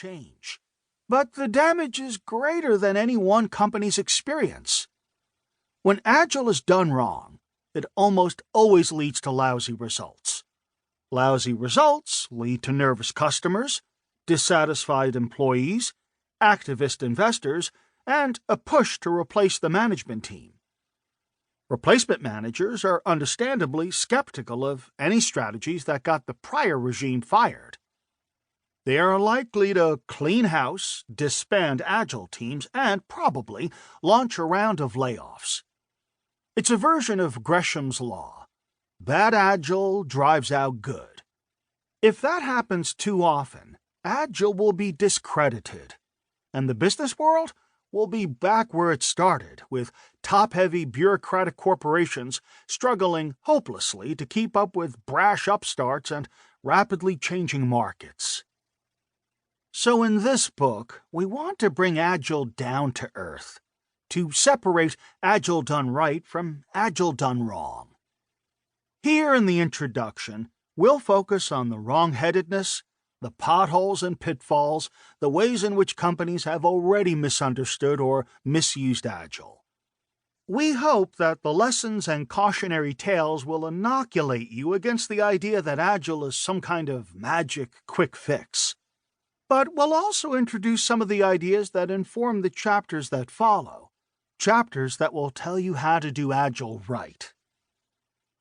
change. But the damage is greater than any one company's experience. When Agile is done wrong, it almost always leads to lousy results. Lousy results lead to nervous customers, dissatisfied employees, activist investors, and a push to replace the management team. Replacement managers are understandably skeptical of any strategies that got the prior regime fired. They are likely to clean house, disband Agile teams, and probably launch a round of layoffs. It's a version of Gresham's Law. Bad Agile drives out good. If that happens too often, Agile will be discredited, and the business world will be back where it started, with top-heavy bureaucratic corporations struggling hopelessly to keep up with brash upstarts and rapidly changing markets. So in this book, we want to bring Agile down to earth, to separate Agile done right from Agile done wrong. Here in the introduction, we'll focus on the wrong-headedness, the potholes and pitfalls, the ways in which companies have already misunderstood or misused Agile. We hope that the lessons and cautionary tales will inoculate you against the idea that Agile is some kind of magic quick fix. But we'll also introduce some of the ideas that inform the chapters that follow, chapters that will tell you how to do Agile right.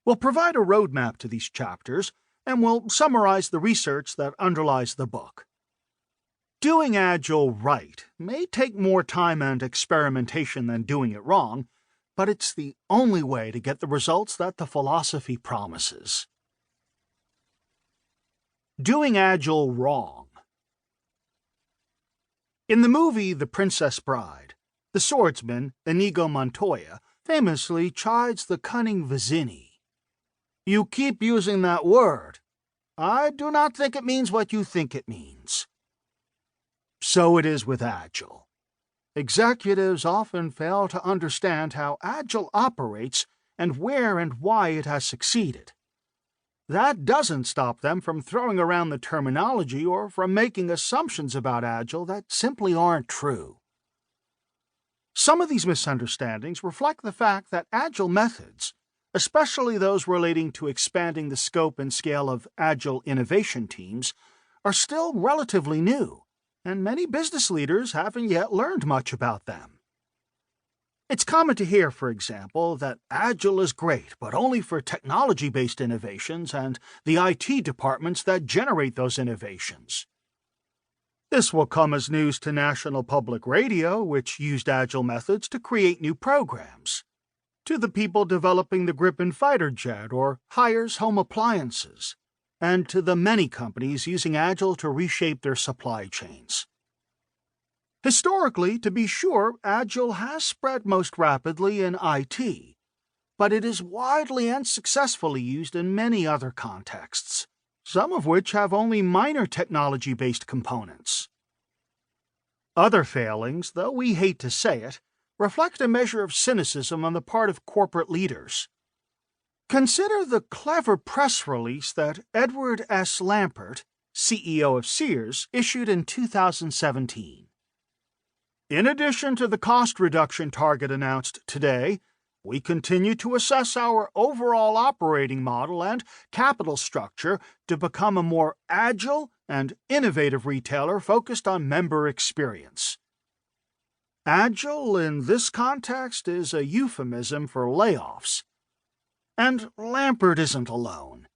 We'll provide a roadmap to these chapters, and we'll summarize the research that underlies the book. Doing Agile right may take more time and experimentation than doing it wrong, but it's the only way to get the results that the philosophy promises. Doing Agile wrong. In the movie The Princess Bride, the swordsman, Inigo Montoya, famously chides the cunning Vizzini. "You keep using that word. I do not think it means what you think it means." So it is with Agile. Executives often fail to understand how Agile operates and where and why it has succeeded. That doesn't stop them from throwing around the terminology or from making assumptions about Agile that simply aren't true. Some of these misunderstandings reflect the fact that Agile methods, especially those relating to expanding the scope and scale of Agile innovation teams, are still relatively new, and many business leaders haven't yet learned much about them. It's common to hear, for example, that Agile is great, but only for technology-based innovations and the IT departments that generate those innovations. This will come as news to National Public Radio, which used Agile methods to create new programs, to the people developing the Gripen fighter jet or Hires home appliances, and to the many companies using Agile to reshape their supply chains. Historically, to be sure, Agile has spread most rapidly in IT, but it is widely and successfully used in many other contexts, some of which have only minor technology-based components. Other failings, though we hate to say it, reflect a measure of cynicism on the part of corporate leaders. Consider the clever press release that Edward S. Lampert, CEO of Sears, issued in 2017. In addition to the cost reduction target announced today, we continue to assess our overall operating model and capital structure to become a more agile and innovative retailer focused on member experience. Agile in this context is a euphemism for layoffs. And Lampert isn't alone.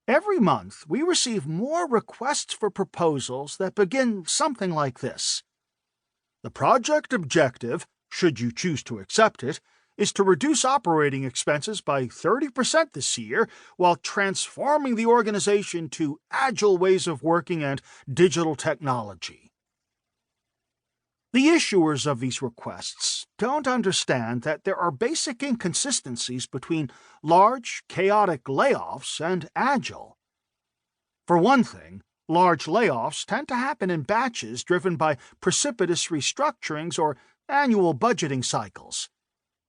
Every month, we receive more requests for proposals that begin something like this. The project objective, should you choose to accept it, is to reduce operating expenses by 30% this year while transforming the organization to agile ways of working and digital technology. The issuers of these requests don't understand that there are basic inconsistencies between large, chaotic layoffs and Agile. For one thing, large layoffs tend to happen in batches driven by precipitous restructurings or annual budgeting cycles.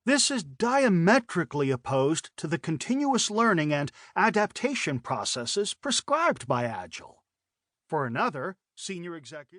This is diametrically opposed to the continuous learning and adaptation processes prescribed by Agile. For another, senior executive